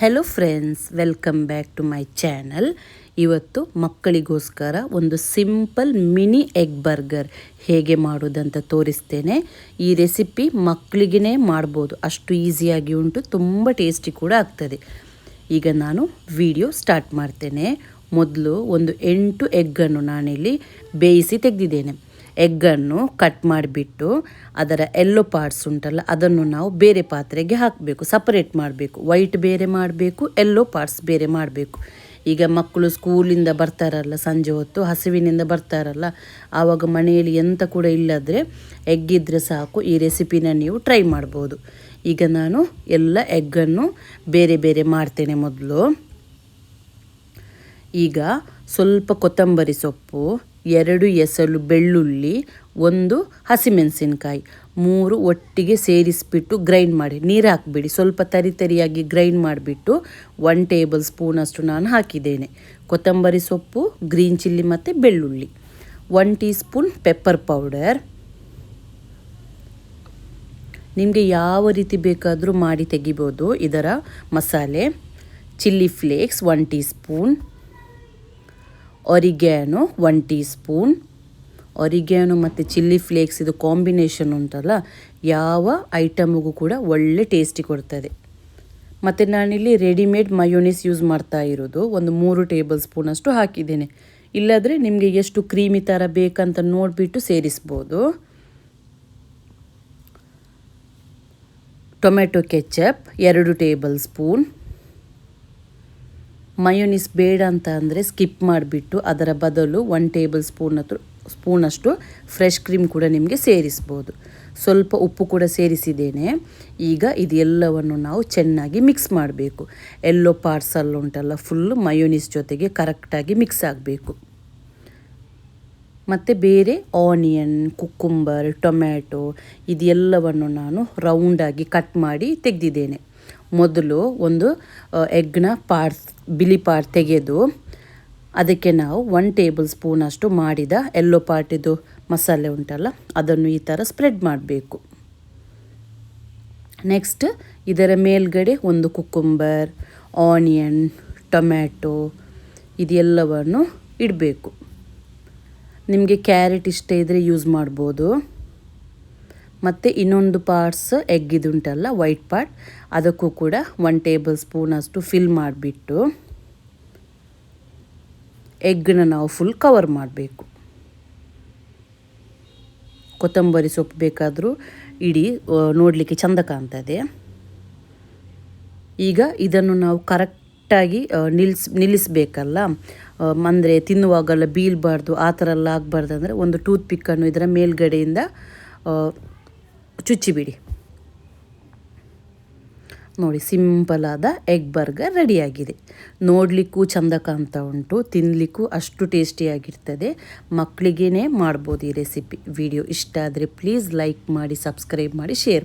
Hello friends, welcome back to my channel. ಇವತ್ತು ಮಕ್ಕಳಿಗೋಸ್ಕರ ಒಂದು ಸಿಂಪಲ್ ಮಿನಿ ಎಗ್ ಬರ್ಗರ್ ಹೇಗೆ ಮಾಡೋದಂತ ತೋರಿಸ್ತೇನೆ. ಈ ರೆಸಿಪಿ ಮಕ್ಕಳಿಗೇ ಮಾಡ್ಬೋದು, ಅಷ್ಟು ಈಸಿಯಾಗಿ ಉಂಟು, ತುಂಬ ಟೇಸ್ಟಿ ಕೂಡ ಆಗ್ತದೆ. ಈಗ ನಾನು ವಿಡಿಯೋ ಸ್ಟಾರ್ಟ್ ಮಾಡ್ತೇನೆ. ಮೊದಲು ಒಂದು 8 ಎಗ್ಗನ್ನು ನಾನಿಲ್ಲಿ ಬೇಯಿಸಿ ತೆಗೆದಿದ್ದೇನೆ. ಎಗ್ಗನ್ನು ಕಟ್ ಮಾಡಿಬಿಟ್ಟು ಅದರ ಎಲ್ಲೋ ಪಾರ್ಟ್ಸ್ ಉಂಟಲ್ಲ ಅದನ್ನು ನಾವು ಬೇರೆ ಪಾತ್ರೆಗೆ ಹಾಕಬೇಕು, ಸಪರೇಟ್ ಮಾಡಬೇಕು. ವೈಟ್ ಬೇರೆ ಮಾಡಬೇಕು, ಎಲ್ಲೋ ಪಾರ್ಟ್ಸ್ ಬೇರೆ ಮಾಡಬೇಕು. ಈಗ ಮಕ್ಕಳು ಸ್ಕೂಲಿಂದ ಬರ್ತಾರಲ್ಲ, ಸಂಜೆ ಹೊತ್ತು ಹಸಿವಿನಿಂದ ಬರ್ತಾರಲ್ಲ, ಆವಾಗ ಮನೆಯಲ್ಲಿ ಎಂತ ಕೂಡ ಇಲ್ಲದ್ರೆ ಎಗ್ಗಿದ್ರೆ ಸಾಕು, ಈ ರೆಸಿಪಿನ ನೀವು ಟ್ರೈ ಮಾಡ್ಬೋದು. ಈಗ ನಾನು ಎಲ್ಲ ಎಗ್ಗನ್ನು ಬೇರೆ ಬೇರೆ ಮಾಡ್ತೇನೆ. ಮೊದಲು ಈಗ ಸ್ವಲ್ಪ ಕೊತ್ತಂಬರಿ ಸೊಪ್ಪು, 2 ಎಸಳು ಬೆಳ್ಳುಳ್ಳಿ, 1 ಹಸಿಮೆಣಸಿನಕಾಯಿ, 3 ಒಟ್ಟಿಗೆ ಸೇರಿಸಿಬಿಟ್ಟು ಗ್ರೈಂಡ್ ಮಾಡಿ, ನೀರು ಹಾಕಿಬಿಡಿ, ಸ್ವಲ್ಪ ತರಿಯಾಗಿ ಗ್ರೈಂಡ್ ಮಾಡಿಬಿಟ್ಟು 1 ಟೇಬಲ್ ಸ್ಪೂನಷ್ಟು ನಾನು ಹಾಕಿದ್ದೇನೆ. ಕೊತ್ತಂಬರಿ ಸೊಪ್ಪು, ಗ್ರೀನ್ ಚಿಲ್ಲಿ ಮತ್ತು ಬೆಳ್ಳುಳ್ಳಿ, 1 ಟೀ ಸ್ಪೂನ್ ಪೆಪ್ಪರ್ ಪೌಡರ್. ನಿಮಗೆ ಯಾವ ರೀತಿ ಬೇಕಾದರೂ ಮಾಡಿ ತೆಗಿಬೋದು ಇದರ ಮಸಾಲೆ. Chilli flakes 1 teaspoon, oregano 1 teaspoon. Oregano ಮತ್ತು ಚಿಲ್ಲಿ ಫ್ಲೇಕ್ಸ್ ಇದು ಕಾಂಬಿನೇಷನ್ ಉಂಟಲ್ಲ, ಯಾವ ಐಟಮಿಗೂ ಕೂಡ ಒಳ್ಳೆ ಟೇಸ್ಟಿ ಕೊಡ್ತದೆ. ಮತ್ತು ನಾನಿಲ್ಲಿ ರೆಡಿಮೇಡ್ ಮಯೋನೀಸ್ ಯೂಸ್ ಮಾಡ್ತಾ ಇರೋದು, ಒಂದು 3 ಟೇಬಲ್ ಸ್ಪೂನಷ್ಟು ಹಾಕಿದ್ದೇನೆ. ಇಲ್ಲಾದರೆ ನಿಮಗೆ ಎಷ್ಟು ಕ್ರೀಮಿ ಥರ ಬೇಕಂತ ನೋಡಿಬಿಟ್ಟು ಸೇರಿಸ್ಬೋದು. Tomato ketchup 2 tablespoon. Mayonnaise ಬೇಡ ಅಂತ ಅಂದರೆ ಸ್ಕಿಪ್ ಮಾಡಿಬಿಟ್ಟು ಅದರ ಬದಲು 1 ಟೇಬಲ್ ಸ್ಪೂನಷ್ಟು ಫ್ರೆಶ್ ಕ್ರೀಮ್ ಕೂಡ ನಿಮಗೆ ಸೇರಿಸ್ಬೋದು. ಸ್ವಲ್ಪ ಉಪ್ಪು ಕೂಡ ಸೇರಿಸಿದ್ದೇನೆ. ಈಗ ಇದೆಲ್ಲವನ್ನು ನಾವು ಚೆನ್ನಾಗಿ ಮಿಕ್ಸ್ ಮಾಡಬೇಕು. ಎಲ್ಲೋ ಪಾರ್ಟ್ಸಲ್ಲಿ ಉಂಟಲ್ಲ ಫುಲ್ಲು ಮಯೋನೀಸ್ ಜೊತೆಗೆ ಕರೆಕ್ಟಾಗಿ ಮಿಕ್ಸ್ ಆಗಬೇಕು. ಮತ್ತು ಬೇರೆ ಆನಿಯನ್, ಕುಕ್ಕುಂಬರ್, ಟೊಮ್ಯಾಟೊ ಇದೆಲ್ಲವನ್ನು ನಾನು ರೌಂಡಾಗಿ ಕಟ್ ಮಾಡಿ ತೆಗೆದಿದ್ದೇನೆ. ಮೊದಲು ಒಂದು ಎಗ್ನ ಬಿಳಿ ಪಾರ್ಟ್ ತೆಗೆದು ಅದಕ್ಕೆ ನಾವು 1 ಟೇಬಲ್ ಸ್ಪೂನಷ್ಟು ಮಾಡಿದ ಎಲ್ಲೋ ಪಾರ್ಟಿದು ಮಸಾಲೆ ಉಂಟಲ್ಲ ಅದನ್ನು ಈ ಥರ ಸ್ಪ್ರೆಡ್ ಮಾಡಬೇಕು. ನೆಕ್ಸ್ಟ್ ಇದರ ಮೇಲ್ಗಡೆ ಒಂದು ಕುಕ್ಕುಂಬರ್, ಆನಿಯನ್, ಟೊಮ್ಯಾಟೊ ಇದೆಲ್ಲವನ್ನು ಇಡಬೇಕು. ನಿಮಗೆ ಕ್ಯಾರೆಟ್ ಇಷ್ಟ ಇದ್ದರೆ ಯೂಸ್ ಮಾಡ್ಬೋದು. ಮತ್ತು ಇನ್ನೊಂದು ಪಾರ್ಟ್ಸ್ ಎಗ್ಗಿದುಂಟಲ್ಲ ವೈಟ್ ಪಾರ್ಟ್, ಅದಕ್ಕೂ ಕೂಡ 1 ಟೇಬಲ್ ಸ್ಪೂನಷ್ಟು ಫಿಲ್ ಮಾಡಿಬಿಟ್ಟು ಎಗ್ಗನ್ನ ನಾವು ಫುಲ್ ಕವರ್ ಮಾಡಬೇಕು. ಕೊತ್ತಂಬರಿ ಸೊಪ್ಪು ಬೇಕಾದರೂ ಇಡೀ, ನೋಡಲಿಕ್ಕೆ ಚೆಂದ ಕಾಣ್ತದೆ. ಈಗ ಇದನ್ನು ನಾವು ಕರೆಕ್ಟಾಗಿ ನಿಲ್ಲಿಸಬೇಕಲ್ಲ, ಅಂದರೆ ತಿನ್ನುವಾಗೆಲ್ಲ ಬೀಳಬಾರ್ದು, ಆ ಥರ ಎಲ್ಲ ಆಗಬಾರ್ದು. ಅಂದರೆ ಒಂದು ಟೂತ್ ಪಿಕ್ಕನ್ನು ಇದರ ಮೇಲ್ಗಡೆಯಿಂದ ಚುಚ್ಚಿಬಿಡಿ. ನೋಡಿ, ಸಿಂಪಲಾದ ಎಗ್ ಬರ್ಗರ್ ರೆಡಿಯಾಗಿದೆ. ನೋಡಲಿಕ್ಕೂ ಚಂದ ಕಾಣ್ತಾ ಉಂಟು, ತಿನ್ನಲಿಕ್ಕೂ ಅಷ್ಟು ಟೇಸ್ಟಿಯಾಗಿರ್ತದೆ. ಮಕ್ಕಳಿಗೇ ಮಾಡ್ಬೋದು ಈ ರೆಸಿಪಿ. ವಿಡಿಯೋ ಇಷ್ಟ ಆದರೆ ಪ್ಲೀಸ್ ಲೈಕ್ ಮಾಡಿ, ಸಬ್ಸ್ಕ್ರೈಬ್ ಮಾಡಿ, ಶೇರ್ ಮಾಡಿ.